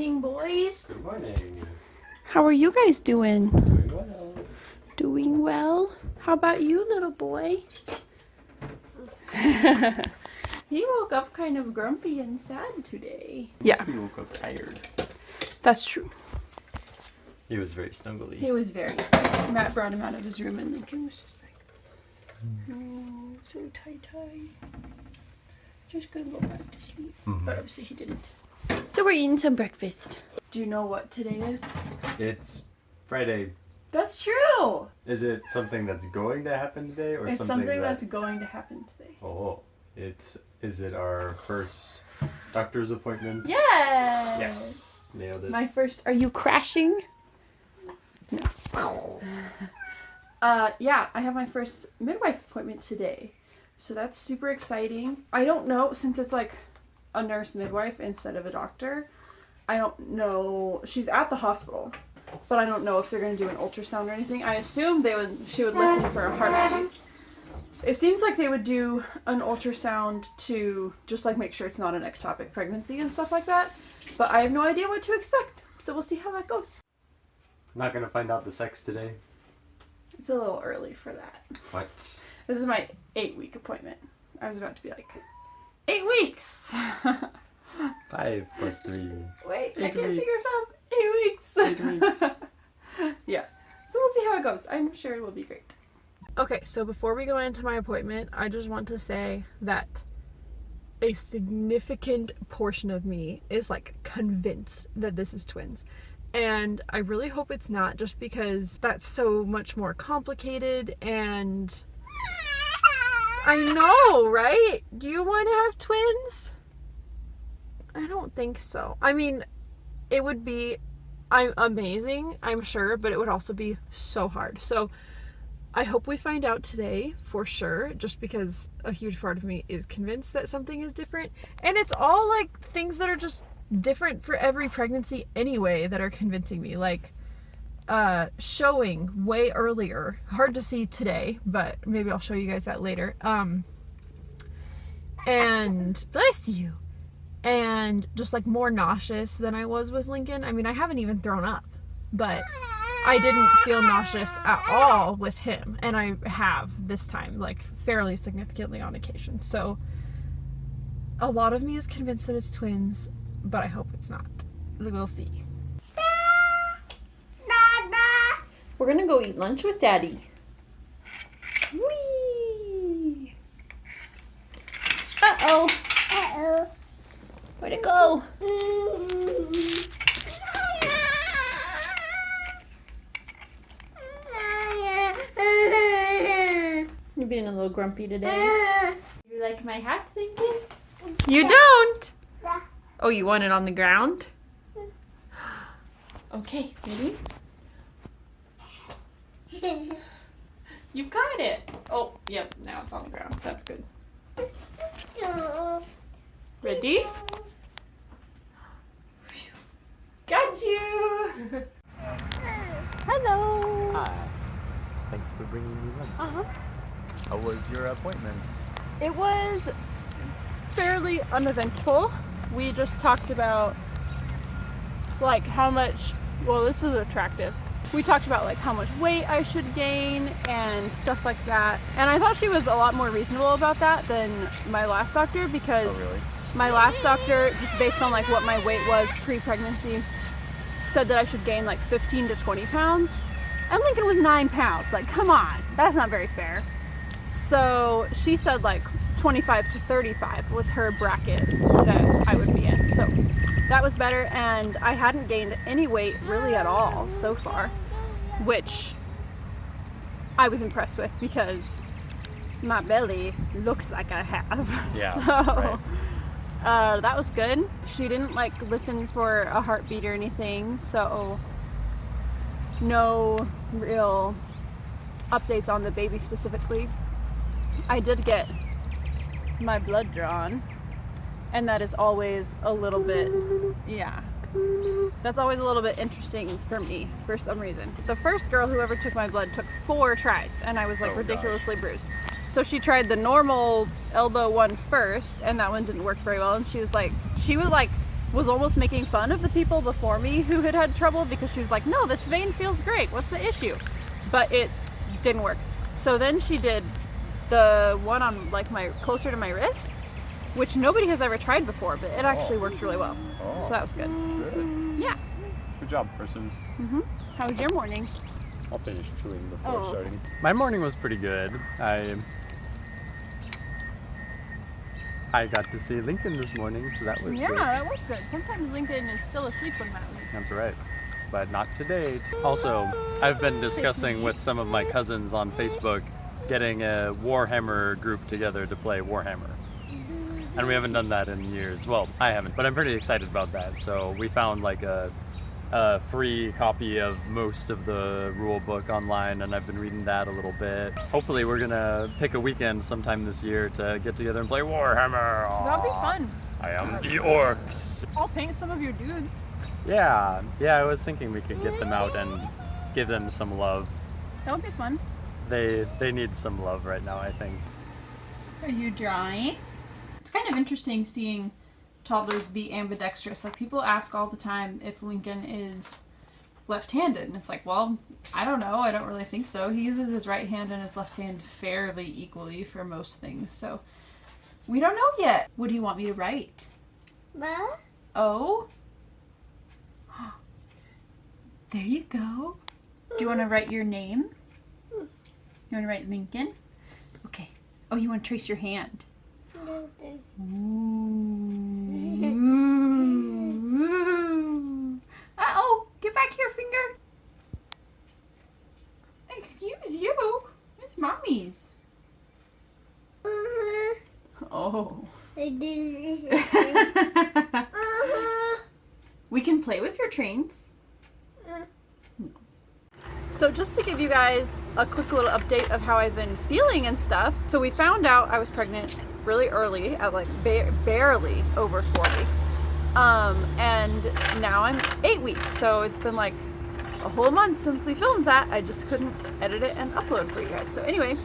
morning, boys. Good morning. How are you guys doing? Doing well. Doing well. How about you, little boy? He woke up kind of grumpy and sad today. Yeah. He woke up tired. That's true. He was very snuggly. He was very sad. Matt brought him out of his room and Lincoln was just like, oh, so tight. Just gonna go back to sleep. But obviously he didn't. So we're eating some breakfast. Do you know what today is? It's Friday. That's true! Is it something that's going to happen today, or It's something that... that's going to happen today. Oh, is it our first doctor's appointment? Yes! Yes, nailed it. My first. Are you crashing? No. Yeah, I have my first midwife appointment today. So that's super exciting. I don't know, since it's like a nurse midwife instead of a doctor, I don't know. She's at the hospital, but I don't know if they're going to do an ultrasound or anything. I assume she would listen for a heartbeat. It seems like they would do an ultrasound to just like make sure it's not an ectopic pregnancy and stuff like that. But I have no idea what to expect. So we'll see how that goes. Not gonna find out the sex today? It's a little early for that. What? This is my 8-week appointment. I was about to be like, 8 weeks! 5 plus 3. Wait, I 8 can't see weeks. yourself. 8 weeks! 8 weeks. Yeah. So we'll see how it goes. I'm sure it will be great. Okay, so before we go into my appointment, I just want to say that a significant portion of me is like convinced that this is twins. And I really hope it's not, just because that's so much more complicated, and I know, right? Do you want to have twins? I don't think so. I mean, it would be amazing, I'm sure, but it would also be so hard. So I hope we find out today for sure, just because a huge part of me is convinced that something is different. And it's all like things that are just different for every pregnancy anyway that are convincing me. Like showing way earlier. Hard to see today, but maybe I'll show you guys that later. And bless you. And just like more nauseous than I was with Lincoln. I mean, I haven't even thrown up, but I didn't feel nauseous at all with him, and I have this time, like fairly significantly on occasion. So a lot of me is convinced that it's twins, but I hope it's not. We'll see. We're gonna go eat lunch with Daddy. Whee! Uh-oh. Uh-oh. Where'd it go? You're being a little grumpy today. You like my hat, Lincoln? You don't? Oh, you want it on the ground? Okay, ready? You got it. Oh, yep, now it's on the ground. That's good. Ready? Got you! Hello! Hi. Thanks for bringing me lunch. Uh-huh. How was your appointment? It was fairly uneventful. We just talked about like how much, well, this is attractive. We talked about like how much weight I should gain and stuff like that. And I thought she was a lot more reasonable about that than my last doctor, because Oh, really? my last doctor, just based on like what my weight was pre-pregnancy, said that I should gain like 15 to 20 pounds. And Lincoln was 9 pounds. Like, come on, that's not very fair. So she said like 25 to 35 was her bracket that I would be in. So that was better, and I hadn't gained any weight really at all so far, which I was impressed with because my belly looks like I have. Yeah, So right. that was good. She didn't like listen for a heartbeat or anything, so no real updates on the baby specifically. I did get my blood drawn, and that is always a little bit, yeah, that's always a little bit interesting for me for some reason. The first girl who ever took my blood took 4 tries, and I was like ridiculously bruised. So she tried the normal elbow one first, and that one didn't work very well, and she would like was almost making fun of the people before me who had had trouble, because she was like, no, this vein feels great, what's the issue? But it didn't work. So then she did the one on like closer to my wrist, which nobody has ever tried before, but it actually works really well. So that was good. Good. Yeah. Good job, person. How was your morning? I'll finish chewing before Oh. starting. My morning was pretty good. I got to see Lincoln this morning, so that was Yeah, good. that was good. Sometimes Lincoln is still asleep when Matt leaves. That's right. But not today. Also, I've been discussing with some of my cousins on Facebook getting a Warhammer group together to play Warhammer. And we haven't done that in years. Well, I haven't, but I'm pretty excited about that. So we found like a free copy of most of the rule book online, and I've been reading that a little bit. Hopefully we're gonna pick a weekend sometime this year to get together and play Warhammer. That'll be fun. I am the orcs. I'll paint some of your dudes. Yeah, I was thinking we could get them out and give them some love. That would be fun. They need some love right now, I think. Are you drawing? It's kind of interesting seeing toddlers be ambidextrous. Like, people ask all the time if Lincoln is left-handed, and it's like, well, I don't know. I don't really think so. He uses his right hand and his left hand fairly equally for most things, so we don't know yet. What do you want me to write? Oh? There you go. Do you want to write your name? You want to write Lincoln? Okay. Oh, you want to trace your hand? Ooh. Uh-oh! Get back here, finger! Excuse you! It's mommy's. Oh. We can play with your trains. So just to give you guys a quick little update of how I've been feeling and stuff. So we found out I was pregnant really early at like barely over 4 weeks. And now I'm 8 weeks. So it's been like a whole month since we filmed that. I just couldn't edit it and upload for you guys. So anyway,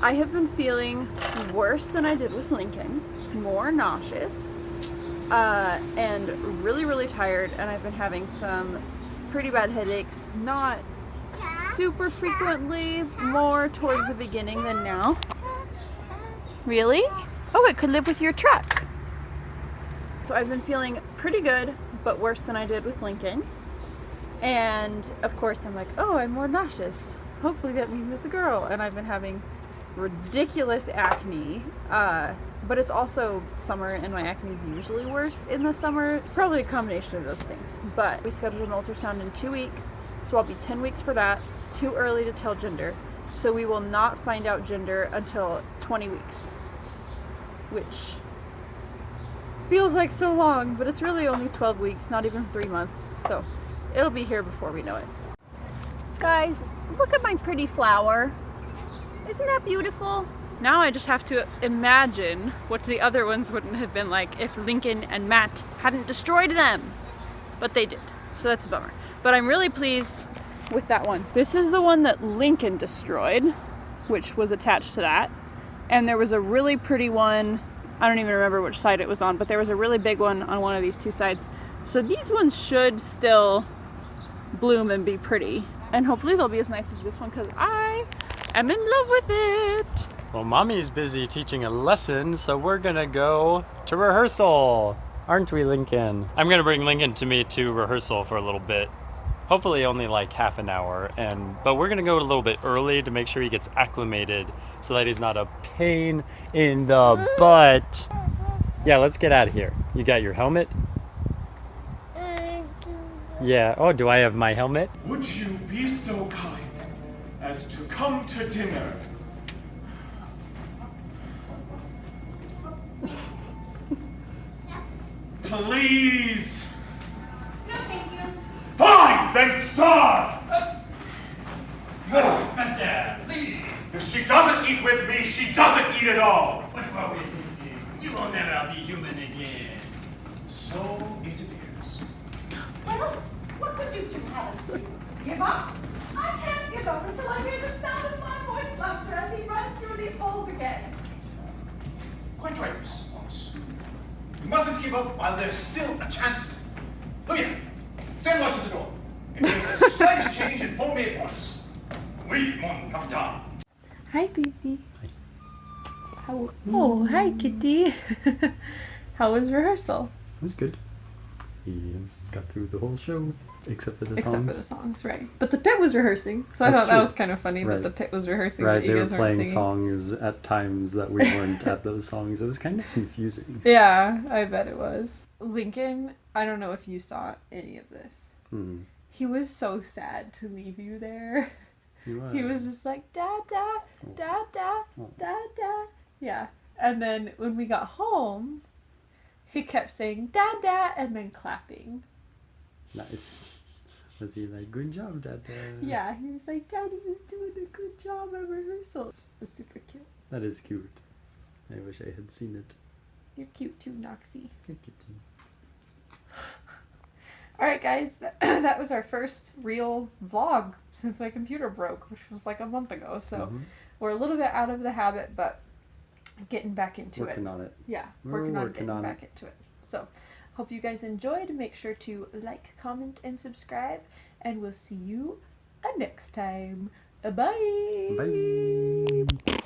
I have been feeling worse than I did with Lincoln, more nauseous, and really, really tired. And I've been having some pretty bad headaches, not super frequently, more towards the beginning than now. Really? Oh, it could live with your truck. So I've been feeling pretty good, but worse than I did with Lincoln. And of course I'm like, oh, I'm more nauseous. Hopefully that means it's a girl. And I've been having ridiculous acne. But it's also summer, and my acne is usually worse in the summer. Probably a combination of those things. But we scheduled an ultrasound in 2 weeks, so I'll be 10 weeks for that. Too early to tell gender. So we will not find out gender until 20 weeks. Which feels like so long, but it's really only 12 weeks, not even 3 months. So it'll be here before we know it. Guys, look at my pretty flower. Isn't that beautiful? Now I just have to imagine what the other ones wouldn't have been like if Lincoln and Matt hadn't destroyed them. But they did, so that's a bummer. But I'm really pleased with that one. This is the one that Lincoln destroyed, which was attached to that. And there was a really pretty one, I don't even remember which side it was on, but there was a really big one on one of these two sides. So these ones should still bloom and be pretty. And hopefully they'll be as nice as this one, because I am in love with it. Well, Mommy's busy teaching a lesson, so we're gonna go to rehearsal. Aren't we, Lincoln? I'm gonna bring Lincoln to rehearsal for a little bit. Hopefully only like half an hour, but we're gonna go a little bit early to make sure he gets acclimated so that he's not a pain in the butt. Yeah, let's get out of here. You got your helmet? Yeah, oh, do I have my helmet? Would you be so kind as to come to dinner? Please! No, thank you. Fine, then starve! Monsieur, please. If she doesn't eat with me, she doesn't eat at all! What's wrong with you? You will never be human again. So it appears. Well, what would you two have us do? Give up? I can't give up until I hear the sound of my voice laughter as he runs through these halls again. Quite right, Miss Moss. You mustn't give up while there's still a chance. Oh yeah, send watch at the door. If there's the slightest change, inform me at once. Oui, mon capitaine. Hi, baby. Oh, hi, kitty. How was rehearsal? It was good. We got through the whole show, except for the Except songs. for the songs, right? But the pit was rehearsing, so I That's thought that true. was kind of funny Right. that the pit was rehearsing. Right, but you they were guys weren't playing singing. songs at times that we weren't at those songs. It was kind of confusing. Yeah, I bet it was. Lincoln, I don't know if you saw any of this. Hmm. He was so sad to leave you there. He was just like, da da, da da, da da. Yeah. And then when we got home, he kept saying da da and then clapping. Nice. Was he like, good job, Dada? Yeah, he was like, Daddy was doing a good job at rehearsals. It was super cute. That is cute. I wish I had seen it. You're cute too, Noxie. Thank you, too. Alright guys, that was our first real vlog since my computer broke, which was like a month ago. So Mhm. we're a little bit out of the habit, but getting back into Working it. on it. Yeah, We're working on working getting on back into it. So, hope you guys enjoyed. Make sure to like, comment, and subscribe. And we'll see you next time. Bye. Bye.